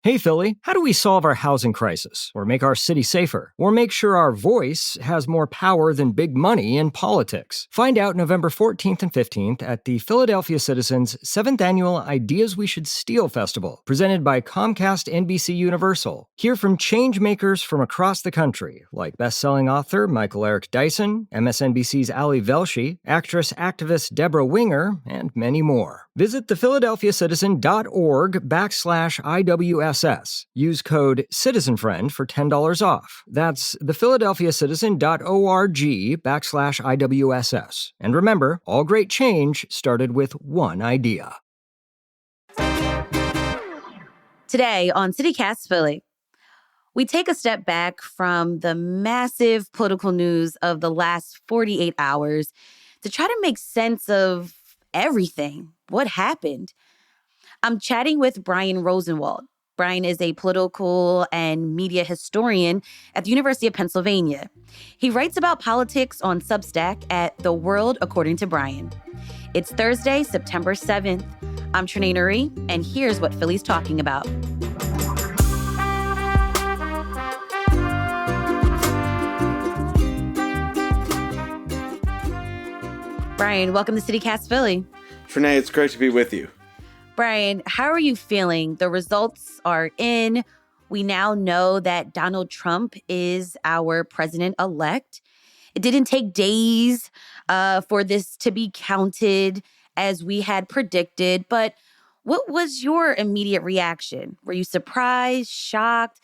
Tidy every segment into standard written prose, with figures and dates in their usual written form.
Hey Philly, how do we solve our housing crisis, or make our city safer, or make sure our voice has more power than big money in politics? Find out November 14th and 15th at the Philadelphia Citizens 7th Annual Ideas We Should Steal Festival, presented by Comcast NBC Universal. Hear from change makers from across the country, like best-selling author Michael Eric Dyson, MSNBC's Ali Velshi, actress-activist Deborah Winger, and many more. Visit thephiladelphiacitizen.org/IWSS. Use code CitizenFriend for $10 off. That's thephiladelphiacitizen.org/IWSS. And remember, all great change started with one idea. Today on CityCast Philly, we take a step back from the massive political news of the last 48 hours to try to make sense of everything. What happened? I'm chatting with Brian Rosenwald. Brian is a political and media historian at the University of Pennsylvania. He writes about politics on Substack at The World According to Brian. It's Thursday, September 7th. I'm Trenae Nuri, and here's what Philly's talking about. Brian, welcome to CityCast Philly. Trenae, it's great to be with you. Brian, how are you feeling? The results are in. We now know that Donald Trump is our president-elect. It didn't take days for this to be counted as we had predicted, but what was your immediate reaction? Were you surprised, shocked,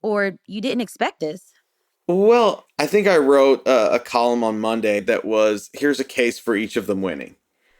or you didn't expect this? Well, I think I wrote a column on Monday that was, here's a case for each of them winning.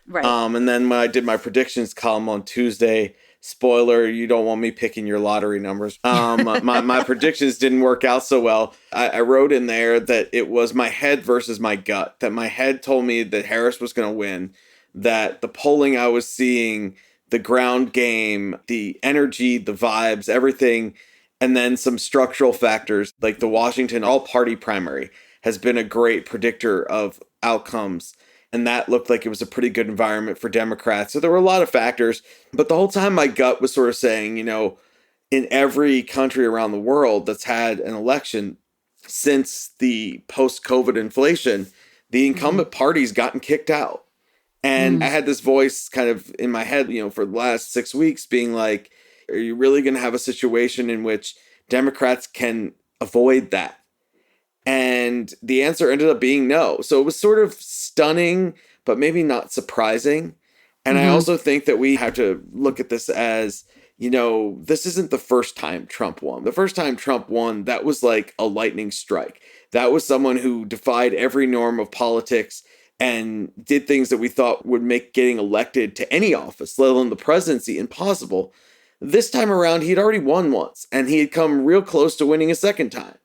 Right. And then when I did my predictions column on Tuesday, spoiler, you don't want me picking your lottery numbers. My predictions didn't work out so well. I wrote in there that it was my head versus my gut, that my head told me that Harris was going to win, that the polling I was seeing, the ground game, the energy, the vibes, everything, and then some structural factors like the Washington all-party primary has been a great predictor of outcomes. And that looked like it was a pretty good environment for Democrats. So there were a lot of factors. But the whole time my gut was sort of saying, you know, in every country around the world that's had an election since the post-COVID inflation, the incumbent party's gotten kicked out. And I had this voice kind of in my head, you know, for the last 6 weeks being like, are you really going to have a situation in which Democrats can avoid that? And the answer ended up being no. So it was sort of stunning, but maybe not surprising. And I also think that we have to look at this as, you know, this isn't the first time Trump won. The first time Trump won, that was like a lightning strike. That was someone who defied every norm of politics and did things that we thought would make getting elected to any office, let alone the presidency, impossible. This time around, he'd already won once, and he had come real close to winning a second time.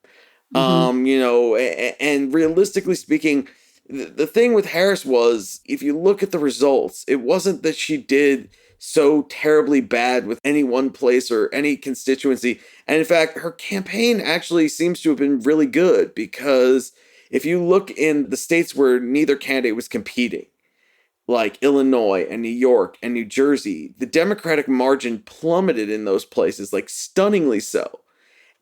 You know, and realistically speaking, the thing with Harris was, if you look at the results, it wasn't that she did so terribly bad with any one place or any constituency. And in fact, her campaign actually seems to have been really good, because if you look in the states where neither candidate was competing, like Illinois and New York and New Jersey, the Democratic margin plummeted in those places, like stunningly so.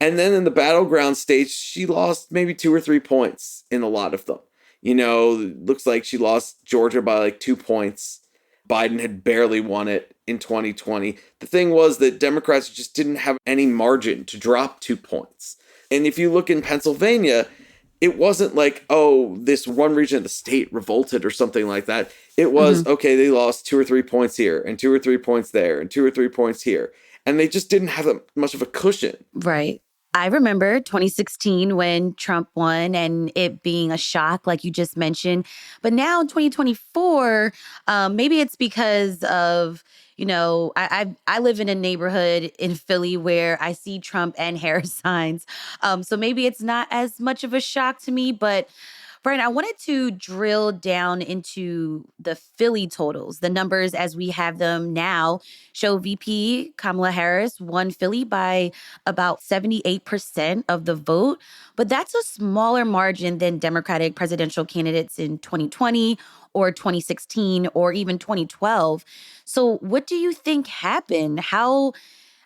And then in the battleground states, she lost maybe 2 or 3 points in a lot of them. You know, looks like she lost Georgia by like 2 points. Biden had barely won it in 2020. The thing was that Democrats just didn't have any margin to drop 2 points. And if you look in Pennsylvania, it wasn't like, oh, this one region of the state revolted or something like that. It was, okay, they lost 2 or 3 points here and 2 or 3 points there and 2 or 3 points here. And they just didn't have that much of a cushion. Right. I remember 2016 when Trump won and it being a shock, like you just mentioned. But now in 2024, maybe it's because of, you know, I live in a neighborhood in Philly where I see Trump and Harris signs. So maybe it's not as much of a shock to me. But Brian, I wanted to drill down into the Philly totals. The numbers as we have them now show VP Kamala Harris won Philly by about 78% of the vote. But that's a smaller margin than Democratic presidential candidates in 2020 or 2016 or even 2012. So what do you think happened? How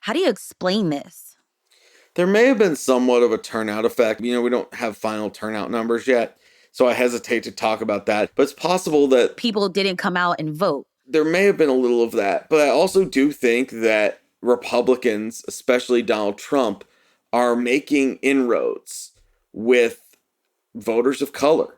How do you explain this? There may have been somewhat of a turnout effect. We don't have final turnout numbers yet, so I hesitate to talk about that. But it's possible that People didn't come out and vote. there may have been a little of that. But I also do think that Republicans, especially Donald Trump, are making inroads with voters of color.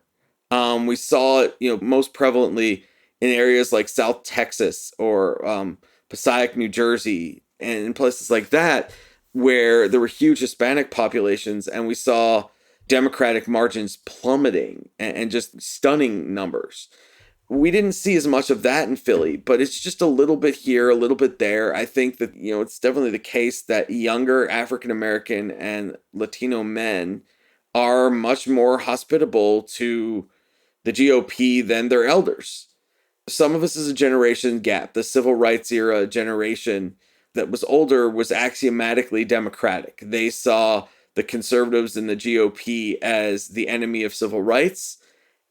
We saw it, most prevalently in areas like South Texas or Passaic, New Jersey, and in places like that, where there were huge Hispanic populations, and we saw Democratic margins plummeting and just stunning numbers. We didn't see as much of that in Philly, but it's just a little bit here, a little bit there. I think that, it's definitely the case that younger African American and Latino men are much more hospitable to the GOP than their elders. Some of us is a generation gap. The civil rights era generation that was older was axiomatically Democratic. They saw the conservatives and the GOP as the enemy of civil rights,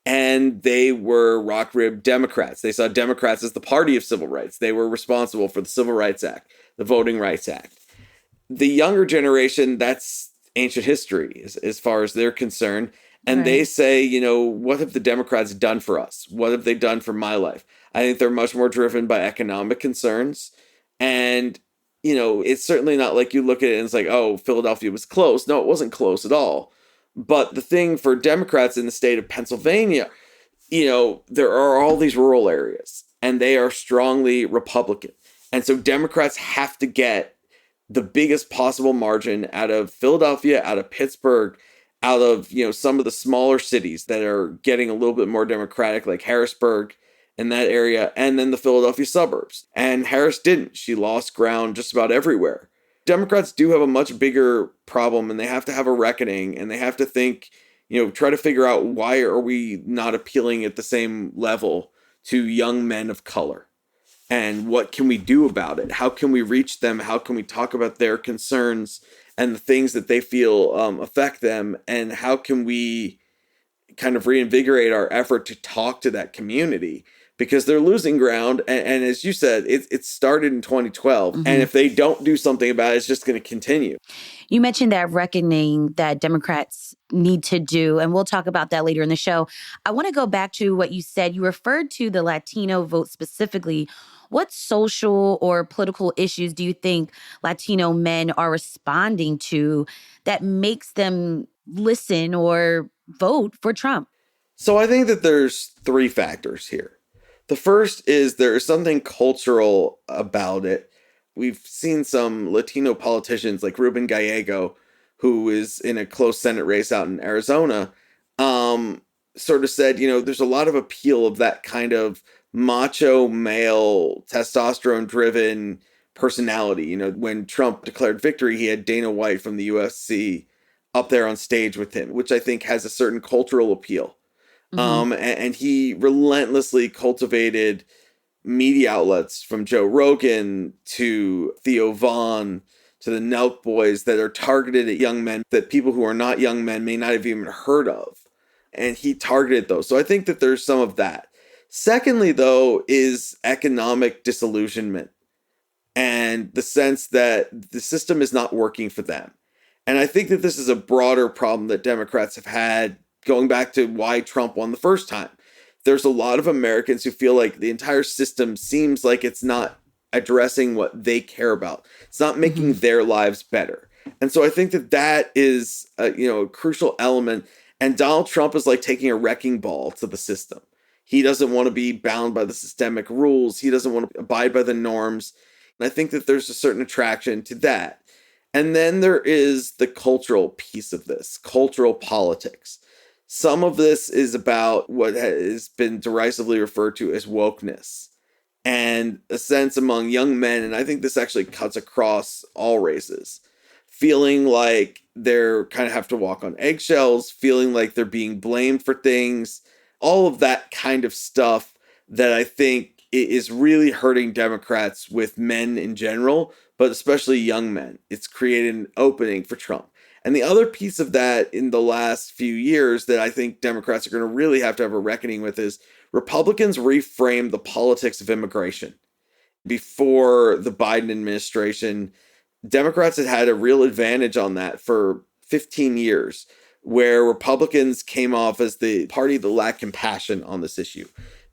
and they were rock-ribbed Democrats. They saw Democrats as the party of civil rights. They were responsible for the Civil Rights Act, the Voting Rights Act. The younger generation, that's ancient history as far as they're concerned. And Right. they say, what have the Democrats done for us? What have they done for my life? I think they're much more driven by economic concerns. And, it's certainly not like you look at it and it's like, oh, Philadelphia was close. No, it wasn't close at all. But the thing for Democrats in the state of Pennsylvania, there are all these rural areas and they are strongly Republican. And so Democrats have to get the biggest possible margin out of Philadelphia, out of Pittsburgh, out of, some of the smaller cities that are getting a little bit more Democratic, like Harrisburg in that area, and then the Philadelphia suburbs. And Harris didn't. She lost ground just about everywhere. Democrats do have a much bigger problem, and they have to have a reckoning, and they have to think, try to figure out, why are we not appealing at the same level to young men of color? And what can we do about it? How can we reach them? How can we talk about their concerns and the things that they feel affect them? And how can we kind of reinvigorate our effort to talk to that community? Because they're losing ground. And as you said, it started in 2012. Mhm. And if they don't do something about it, it's just going to continue. You mentioned that reckoning that Democrats need to do, and we'll talk about that later in the show. I want to go back to what you said. You referred to the Latino vote specifically. What social or political issues do you think Latino men are responding to that makes them listen or vote for Trump? So I think that there's three factors here. The first is there is something cultural about it. We've seen some Latino politicians like Ruben Gallego, who is in a close Senate race out in Arizona, sort of said, there's a lot of appeal of that kind of macho male, testosterone-driven personality. When Trump declared victory, he had Dana White from the USC up there on stage with him, which I think has a certain cultural appeal. And he relentlessly cultivated media outlets from Joe Rogan to Theo Vaughn to the Nelk Boys that are targeted at young men that people who are not young men may not have even heard of. And he targeted those. So I think that there's some of that. Secondly, though, is economic disillusionment and the sense that the system is not working for them. And I think that this is a broader problem that Democrats have had going back to why Trump won the first time. There's a lot of Americans who feel like the entire system seems like it's not addressing what they care about. It's not making their lives better. And so I think that that is a crucial element. And Donald Trump is like taking a wrecking ball to the system. He doesn't want to be bound by the systemic rules. He doesn't want to abide by the norms. And I think that there's a certain attraction to that. And then there is the cultural piece of this, cultural politics. Some of this is about what has been derisively referred to as wokeness and a sense among young men, and I think this actually cuts across all races, feeling like they're kind of have to walk on eggshells, feeling like they're being blamed for things, all of that kind of stuff that I think is really hurting Democrats with men in general, but especially young men. It's created an opening for Trump. And the other piece of that in the last few years that I think Democrats are going to really have to have a reckoning with is Republicans reframed the politics of immigration. Before the Biden administration, Democrats had had a real advantage on that for 15 years, where Republicans came off as the party that lacked compassion on this issue.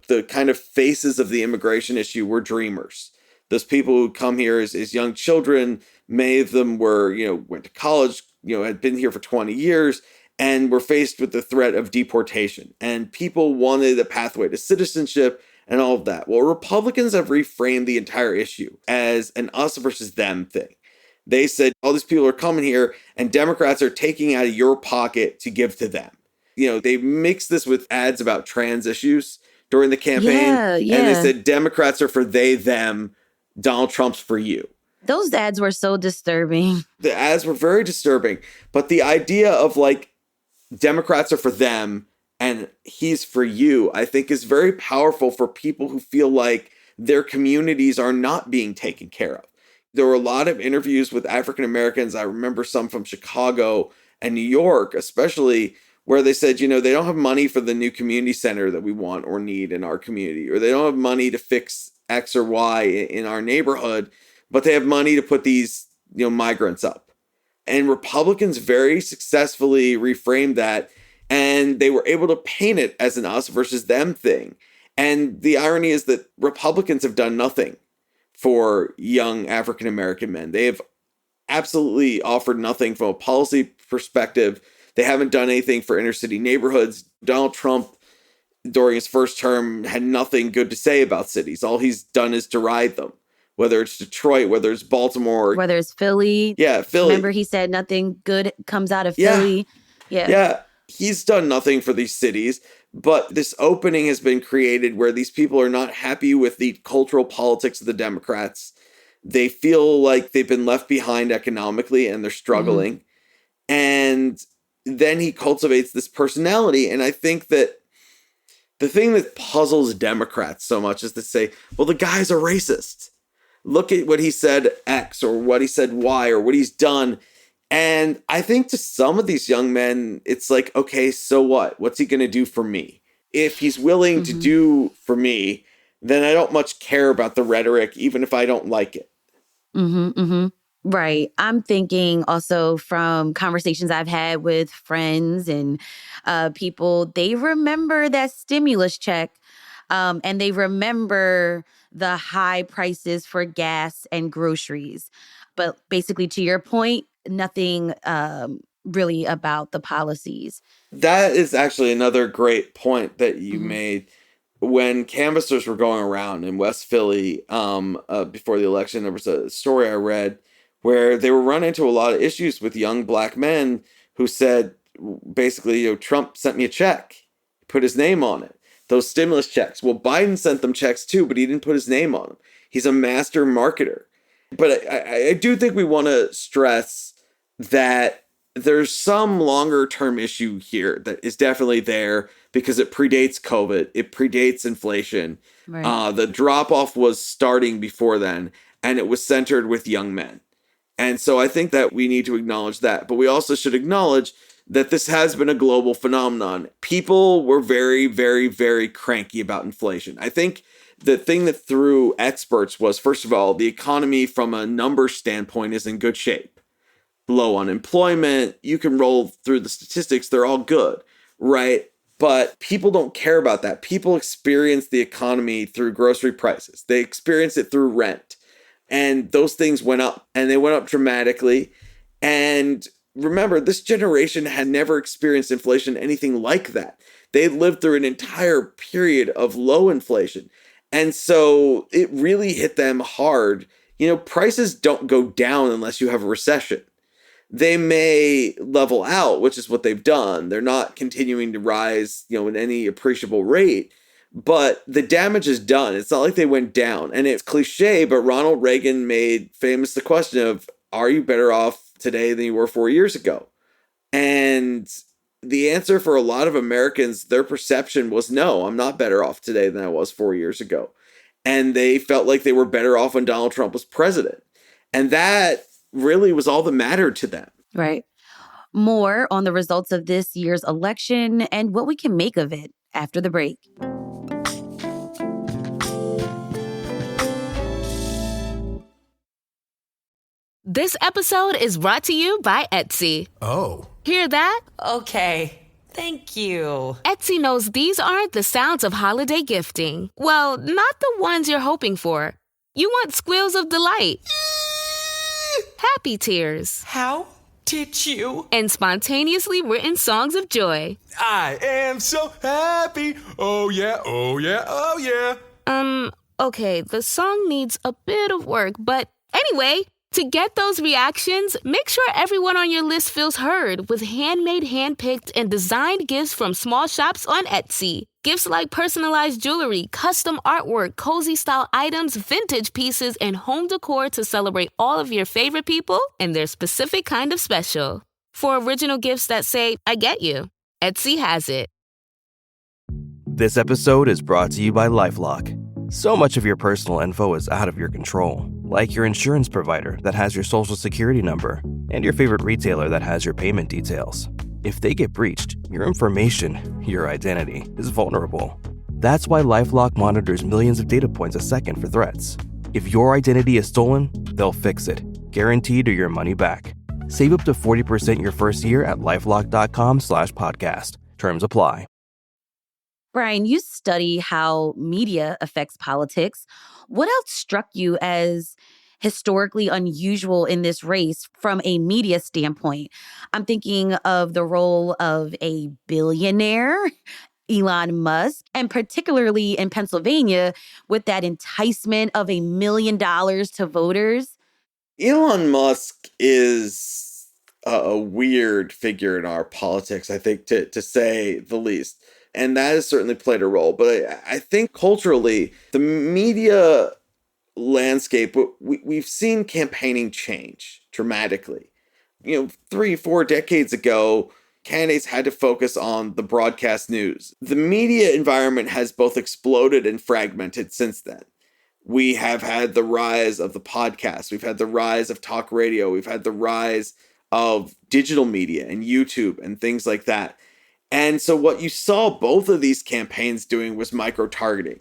The kind of faces of the immigration issue were dreamers. Those people who come here as young children, many of them were, went to college, had been here for 20 years and were faced with the threat of deportation. And people wanted a pathway to citizenship and all of that. Well, Republicans have reframed the entire issue as an us versus them thing. They said, all these people are coming here and Democrats are taking out of your pocket to give to them. They mixed this with ads about trans issues during the campaign. Yeah. And they said, Democrats are for they, them, Donald Trump's for you. Those ads were so disturbing. The ads were very disturbing. But the idea of Democrats are for them and he's for you, I think is very powerful for people who feel like their communities are not being taken care of. There were a lot of interviews with African Americans. I remember some from Chicago and New York, especially, where they said, they don't have money for the new community center that we want or need in our community, or they don't have money to fix X or Y in our neighborhood, but they have money to put these, migrants up. And Republicans very successfully reframed that, and they were able to paint it as an us versus them thing. And the irony is that Republicans have done nothing for young African American men. They have absolutely offered nothing from a policy perspective. They haven't done anything for inner city neighborhoods. Donald Trump, during his first term, had nothing good to say about cities. All he's done is deride them, whether it's Detroit, whether it's Baltimore, whether it's Philly. Yeah, Philly. Remember, he said nothing good comes out of Philly. Yeah. He's done nothing for these cities, but this opening has been created where these people are not happy with the cultural politics of the Democrats. They feel like they've been left behind economically and they're struggling. Mm-hmm. And then he cultivates this personality. And I think that the thing that puzzles Democrats so much is to say, well, the guy's a racist. Look at what he said X or what he said Y or what he's done. And I think to some of these young men, it's like, okay, so what? What's he going to do for me? If he's willing to do for me, then I don't much care about the rhetoric, even if I don't like it. Right. I'm thinking also from conversations I've had with friends and people, they remember that stimulus check and they remember the high prices for gas and groceries. But basically, to your point, nothing really about the policies. That is actually another great point that you made. When canvassers were going around in West Philly before the election, there was a story I read where they were running into a lot of issues with young black men who said, basically, Trump sent me a check, put his name on it. Those stimulus checks. Well, Biden sent them checks too, but he didn't put his name on them. He's a master marketer. But I do think we want to stress that there's some longer term issue here that is definitely there because it predates COVID. It predates inflation. Right. The drop off was starting before then, and it was centered with young men. And so I think that we need to acknowledge that. But we also should acknowledge that this has been a global phenomenon. People were very, very, very cranky about inflation. I think the thing that threw experts was, first of all, the economy from a numbers standpoint is in good shape. Low unemployment, you can roll through the statistics, they're all good, right? But people don't care about that. People experience the economy through grocery prices. They experience it through rent. And those things went up, and they went up dramatically. And remember, this generation had never experienced inflation, anything like that. They lived through an entire period of low inflation. And so it really hit them hard. Prices don't go down unless you have a recession. They may level out, which is what they've done. They're not continuing to rise, in any appreciable rate, but the damage is done. It's not like they went down. And it's cliche, but Ronald Reagan made famous the question of, are you better off today than you were 4 years ago? And the answer for a lot of Americans, their perception was, no, I'm not better off today than I was 4 years ago. And they felt like they were better off when Donald Trump was president. And that really was all that mattered to them. Right. More on the results of this year's election and what we can make of it after the break. This episode is brought to you by Etsy. Oh. Hear that? Okay. Thank you. Etsy knows these aren't the sounds of holiday gifting. Well, not the ones you're hoping for. You want squeals of delight. Happy tears. How did you? And spontaneously written songs of joy. I am so happy. Oh yeah, oh yeah, oh yeah. Okay, the song needs a bit of work, but anyway, to get those reactions, make sure everyone on your list feels heard with handmade, handpicked, and designed gifts from small shops on Etsy. Gifts like personalized jewelry, custom artwork, cozy style items, vintage pieces, and home decor to celebrate all of your favorite people and their specific kind of special. For original gifts that say, I get you, Etsy has it. This episode is brought to you by LifeLock. So much of your personal info is out of your control, like your insurance provider that has your social security number and your favorite retailer that has your payment details. If they get breached, your information, your identity, is vulnerable. That's why LifeLock monitors millions of data points a second for threats. If your identity is stolen, they'll fix it, guaranteed or your money back. Save up to 40% your first year at LifeLock.com/podcast. Terms apply. Brian, you study how media affects politics. What else struck you as historically unusual in this race from a media standpoint? I'm thinking of the role of a billionaire, Elon Musk, and particularly in Pennsylvania with that enticement of $1 million to voters. Elon Musk is a weird figure in our politics, I think, to say the least. And that has certainly played a role. But I think culturally, the media landscape, we've seen campaigning change dramatically. 3-4 decades ago, candidates had to focus on the broadcast news. The media environment has both exploded and fragmented since then. We have had the rise of the podcast. We've had the rise of talk radio. We've had the rise of digital media and YouTube and things like that. And so what you saw both of these campaigns doing was micro-targeting.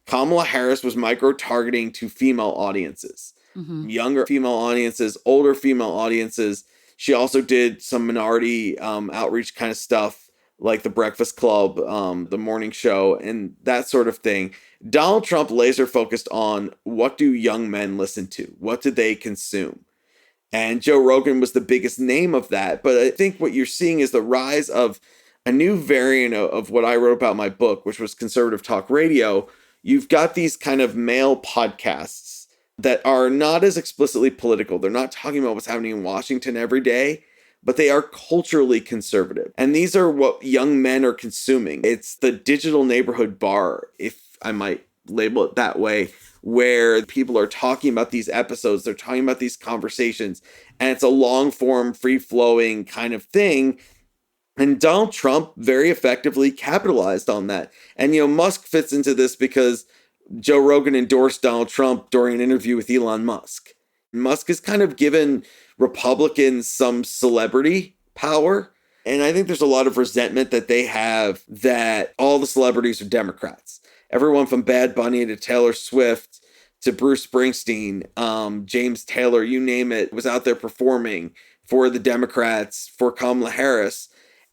Kamala Harris was micro-targeting to female audiences, younger female audiences, older female audiences. She also did some minority outreach kind of stuff like the Breakfast Club, the morning show, and that sort of thing. Donald Trump laser focused on what do young men listen to? What do they consume? And Joe Rogan was the biggest name of that. But I think what you're seeing is the rise of a new variant of what I wrote about in my book, which was conservative talk radio. You've got these kind of male podcasts that are not as explicitly political. They're not talking about what's happening in Washington every day, but they are culturally conservative. And these are what young men are consuming. It's the digital neighborhood bar, if I might label it that way, where people are talking about these episodes, they're talking about these conversations, and it's a long form, free flowing kind of thing. And Donald Trump very effectively capitalized on that. And, Musk fits into this because Joe Rogan endorsed Donald Trump during an interview with Elon Musk. Musk has kind of given Republicans some celebrity power. And I think there's a lot of resentment that they have that all the celebrities are Democrats. Everyone from Bad Bunny to Taylor Swift to Bruce Springsteen, James Taylor, you name it, was out there performing for the Democrats, for Kamala Harris.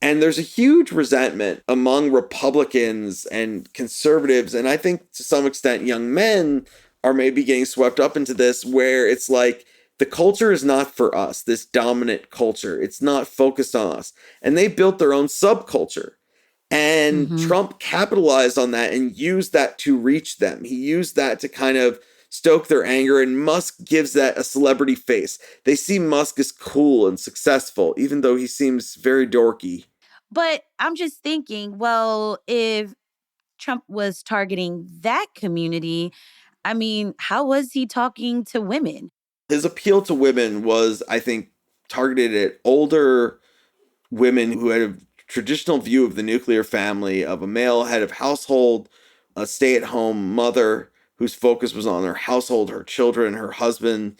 And there's a huge resentment among Republicans and conservatives. And I think to some extent, young men are maybe getting swept up into this where it's like the culture is not for us, this dominant culture. It's not focused on us. And they built their own subculture. And Trump capitalized on that and used that to reach them. He used that to kind of stoke their anger. And Musk gives that a celebrity face. They see Musk as cool and successful, even though he seems very dorky. But I'm just thinking, well, if Trump was targeting that community, I mean, how was he talking to women? His appeal to women was, I think, targeted at older women who had a traditional view of the nuclear family, of a male head of household, a stay-at-home mother whose focus was on her household, her children, her husband.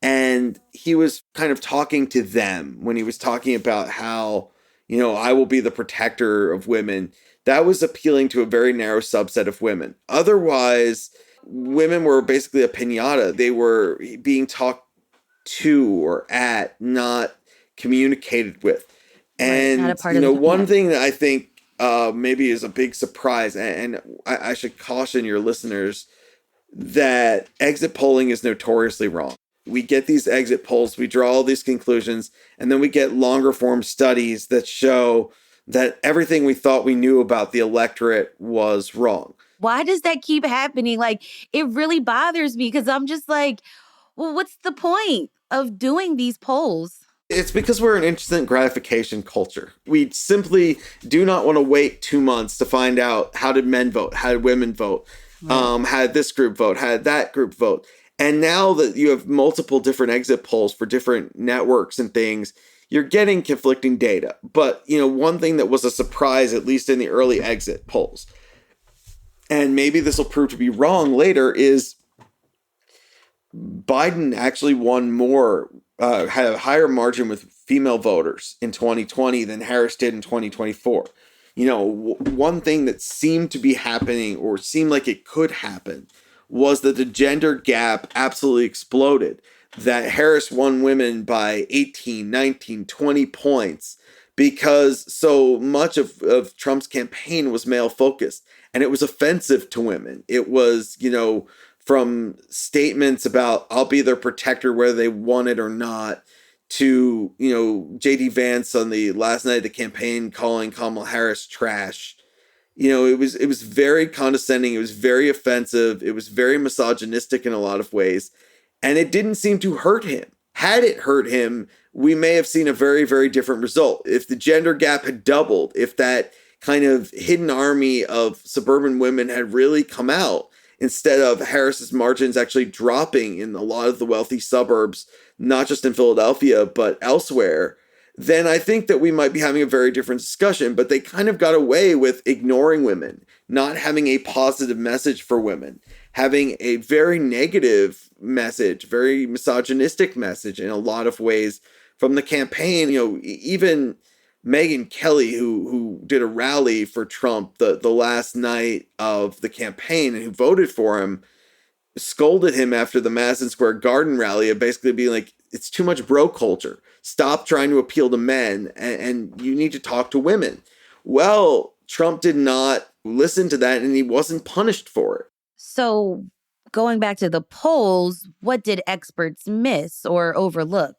And he was kind of talking to them when he was talking about how, I will be the protector of women. That was appealing to a very narrow subset of women. Otherwise, women were basically a piñata. They were being talked to or at, not communicated with. And, not a part of the one plan. thing that I think maybe is a big surprise, and I should caution your listeners that exit polling is notoriously wrong. We get these exit polls, we draw all these conclusions, and then we get longer form studies that show that everything we thought we knew about the electorate was wrong. Why does that keep happening? Like, it really bothers me because I'm just like, well, what's the point of doing these polls? It's because we're an instant gratification culture. We simply do not want to wait 2 months to find out how did men vote, how did women vote, how did this group vote, how did that group vote. And now that you have multiple different exit polls for different networks and things, you're getting conflicting data. But, one thing that was a surprise, at least in the early exit polls, and maybe this will prove to be wrong later, is Biden actually won more, had a higher margin with female voters in 2020 than Harris did in 2024. One thing that seemed to be happening, or seemed like it could happen, was that the gender gap absolutely exploded. That Harris won women by 18, 19, 20 points because so much of Trump's campaign was male focused, and it was offensive to women. It was, from statements about I'll be their protector whether they want it or not, to, J.D. Vance on the last night of the campaign calling Kamala Harris trash. It was very condescending. It was very offensive. It was very misogynistic in a lot of ways. And it didn't seem to hurt him. Had it hurt him, we may have seen a very, very different result. If the gender gap had doubled, if that kind of hidden army of suburban women had really come out, instead of Harris's margins actually dropping in a lot of the wealthy suburbs, not just in Philadelphia, but elsewhere, then I think that we might be having a very different discussion. But they kind of got away with ignoring women, not having a positive message for women, having a very negative message, very misogynistic message in a lot of ways from the campaign. Even Megyn Kelly, who did a rally for Trump the last night of the campaign and who voted for him, scolded him after the Madison Square Garden rally of basically being like, it's too much bro culture. Stop trying to appeal to men and you need to talk to women. Well, Trump did not listen to that and he wasn't punished for it. So going back to the polls, what did experts miss or overlook?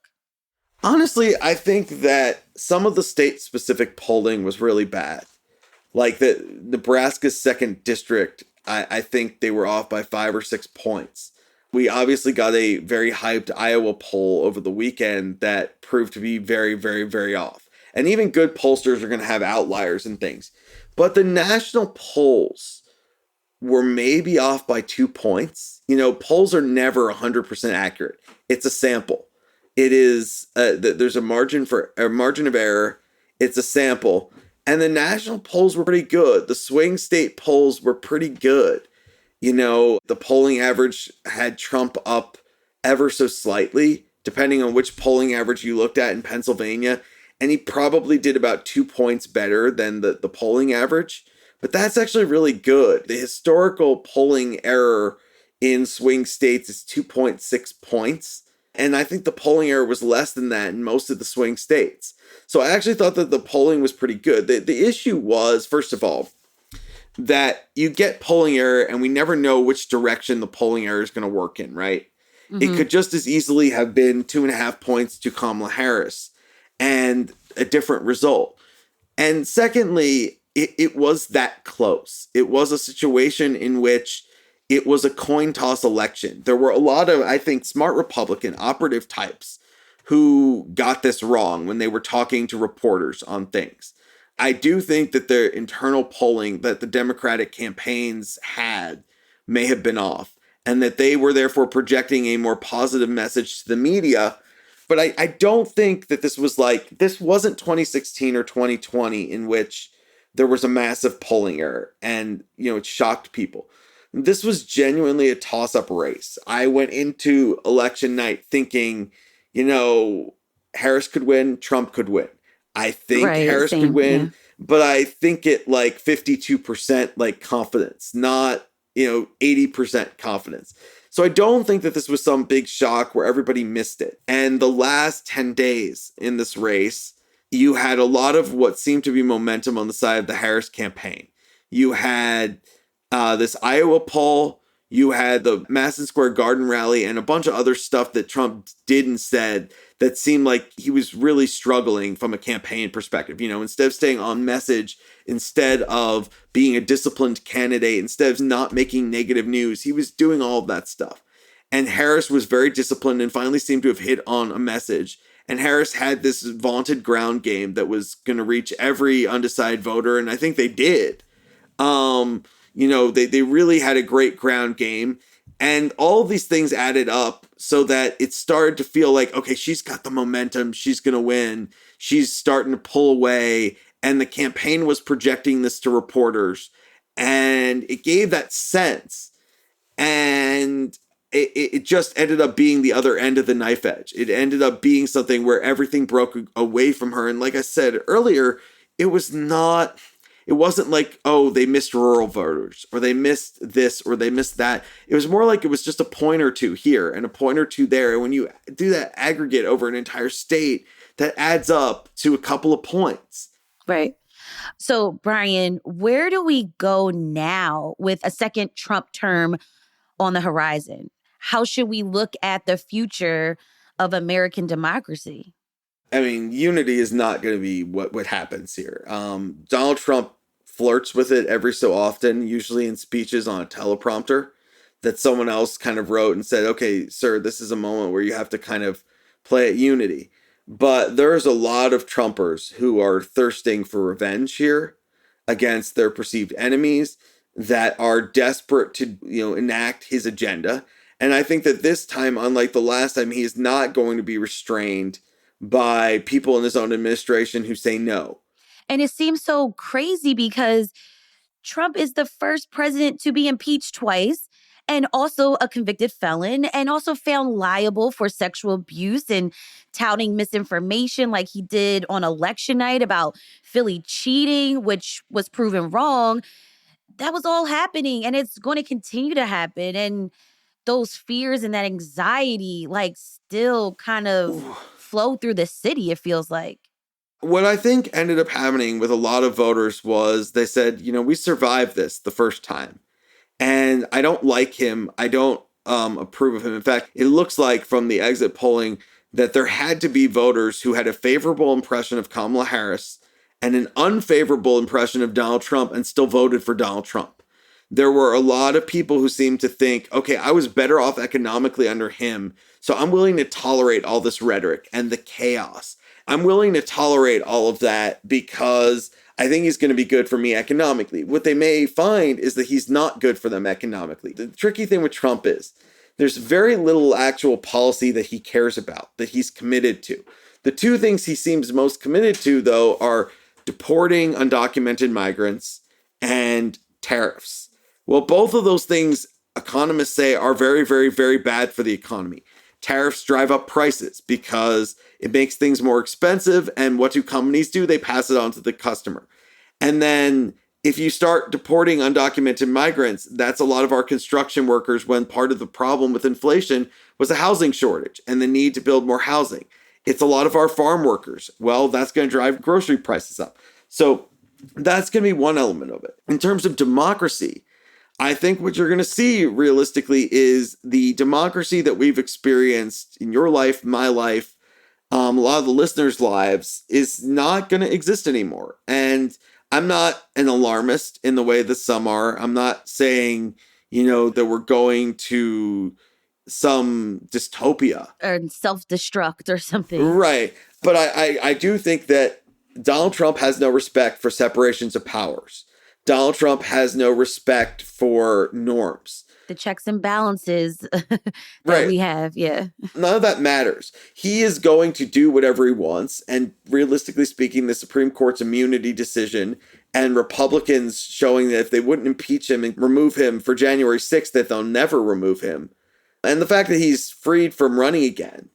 Honestly, I think that some of the state-specific polling was really bad. Like the Nebraska's 2nd district, I think they were off by 5 or 6 points. We obviously got a very hyped Iowa poll over the weekend that proved to be very, very, very off. And even good pollsters are going to have outliers and things. But the national polls were maybe off by 2 points. Polls are never 100% accurate. It's a sample. It is, there's a margin of error. It's a sample. And the national polls were pretty good. The swing state polls were pretty good. The polling average had Trump up ever so slightly, depending on which polling average you looked at in Pennsylvania. And he probably did about 2 points better than the polling average. But that's actually really good. The historical polling error in swing states is 2.6 points. And I think the polling error was less than that in most of the swing states. So I actually thought that the polling was pretty good. The issue was, first of all, that you get polling error and we never know which direction the polling error is going to work in, right? Mm-hmm. It could just as easily have been 2.5 points to Kamala Harris and a different result. And secondly, it was that close. It was a situation in which it was a coin toss election. There were a lot of, I think, smart Republican operative types who got this wrong when they were talking to reporters on things. I do think that the internal polling that the Democratic campaigns had may have been off, and that they were therefore projecting a more positive message to the media. But I don't think that this wasn't 2016 or 2020 in which there was a massive polling error and, it shocked people. This was genuinely a toss-up race. I went into election night thinking, Harris could win, Trump could win. I think Harris could win, but I think it 52% confidence, not, 80% confidence. So I don't think that this was some big shock where everybody missed it. And the last 10 days in this race, you had a lot of what seemed to be momentum on the side of the Harris campaign. You had this Iowa poll, you had the Madison Square Garden rally, and a bunch of other stuff that Trump did and said that seemed like he was really struggling from a campaign perspective. You know, instead of staying on message, instead of being a disciplined candidate, instead of not making negative news, he was doing all of that stuff. And Harris was very disciplined and finally seemed to have hit on a message. And Harris had this vaunted ground game that was going to reach every undecided voter, and I think they did. You know, they really had a great ground game, and all of these things added up so that it started to feel like, okay, she's got the momentum, she's going to win, she's starting to pull away, and the campaign was projecting this to reporters, and it gave that sense, and it just ended up being the other end of the knife edge. It ended up being something where everything broke away from her, and like I said earlier, it wasn't like, oh, they missed rural voters or they missed this or they missed that. It was more like it was just a point or two here and a point or two there. And when you do that aggregate over an entire state, that adds up to a couple of points. Right. So, Brian, where do we go now with a second Trump term on the horizon? How should we look at the future of American democracy? I mean, unity is not going to be what happens here. Donald Trump flirts with it every so often, usually in speeches on a teleprompter that someone else kind of wrote and said, okay, sir, this is a moment where you have to kind of play at unity. But there's a lot of Trumpers who are thirsting for revenge here against their perceived enemies that are desperate to, enact his agenda. And I think that this time, unlike the last time, he is not going to be restrained by people in his own administration who say no. And it seems so crazy because Trump is the first president to be impeached twice and also a convicted felon and also found liable for sexual abuse and touting misinformation like he did on election night about Philly cheating, which was proven wrong. That was all happening and it's going to continue to happen. And those fears and that anxiety still kind of flow through the city, it feels like. What I think ended up happening with a lot of voters was they said, we survived this the first time. And I don't like him. I don't approve of him. In fact, it looks like from the exit polling that there had to be voters who had a favorable impression of Kamala Harris and an unfavorable impression of Donald Trump and still voted for Donald Trump. There were a lot of people who seemed to think, okay, I was better off economically under him, so I'm willing to tolerate all this rhetoric and the chaos. I'm willing to tolerate all of that because I think he's going to be good for me economically. What they may find is that he's not good for them economically. The tricky thing with Trump is there's very little actual policy that he cares about, that he's committed to. The two things he seems most committed to, though, are deporting undocumented migrants and tariffs. Well, both of those things, economists say, are very, very, very bad for the economy. Tariffs drive up prices because it makes things more expensive. And what do companies do? They pass it on to the customer. And then if you start deporting undocumented migrants, that's a lot of our construction workers when part of the problem with inflation was a housing shortage and the need to build more housing. It's a lot of our farm workers. Well, that's going to drive grocery prices up. So that's going to be one element of it. In terms of democracy, I think what you're going to see realistically is the democracy that we've experienced in your life, my life, a lot of the listeners' lives is not going to exist anymore. And I'm not an alarmist in the way that some are. I'm not saying, that we're going to some dystopia. Or self-destruct or something. Right. But I do think that Donald Trump has no respect for separations of powers. Donald Trump has no respect for norms. The checks and balances that right. we have, yeah. None of that matters. He is going to do whatever he wants. And realistically speaking, the Supreme Court's immunity decision and Republicans showing that if they wouldn't impeach him and remove him for January 6th, that they'll never remove him. And the fact that he's freed from running again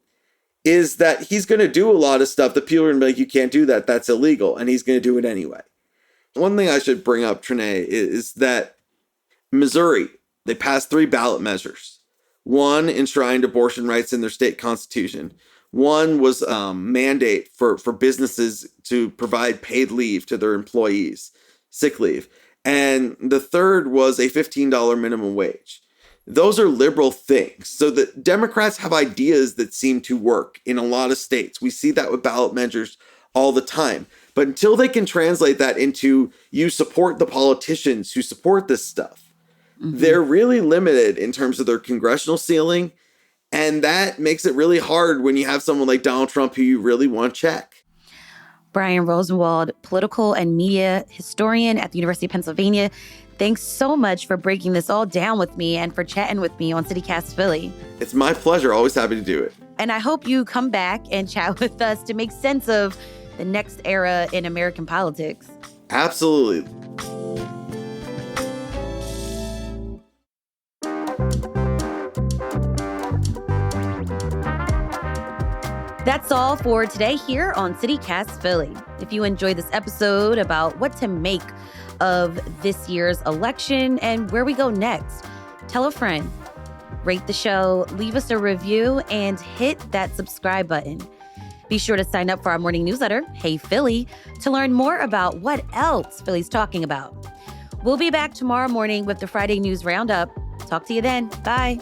is that he's going to do a lot of stuff that people are going to be like, you can't do that. That's illegal. And he's going to do it anyway. One thing I should bring up, Trinae, is that Missouri, they passed 3 ballot measures. One enshrined abortion rights in their state constitution. One was mandate for businesses to provide paid leave to their employees, sick leave. And the third was a $15 minimum wage. Those are liberal things. So the Democrats have ideas that seem to work in a lot of states. We see that with ballot measures all the time. But until they can translate that into you support the politicians who support this stuff, they're really limited in terms of their congressional ceiling. And that makes it really hard when you have someone like Donald Trump who you really want to check. Brian Rosenwald, political and media historian at the University of Pennsylvania. Thanks so much for breaking this all down with me and for chatting with me on CityCast Philly. It's my pleasure. Always happy to do it. And I hope you come back and chat with us to make sense of the next era in American politics. Absolutely. That's all for today here on CityCast Philly. If you enjoyed this episode about what to make of this year's election and where we go next, tell a friend, rate the show, leave us a review, and hit that subscribe button. Be sure to sign up for our morning newsletter, Hey Philly, to learn more about what else Philly's talking about. We'll be back tomorrow morning with the Friday News Roundup. Talk to you then. Bye.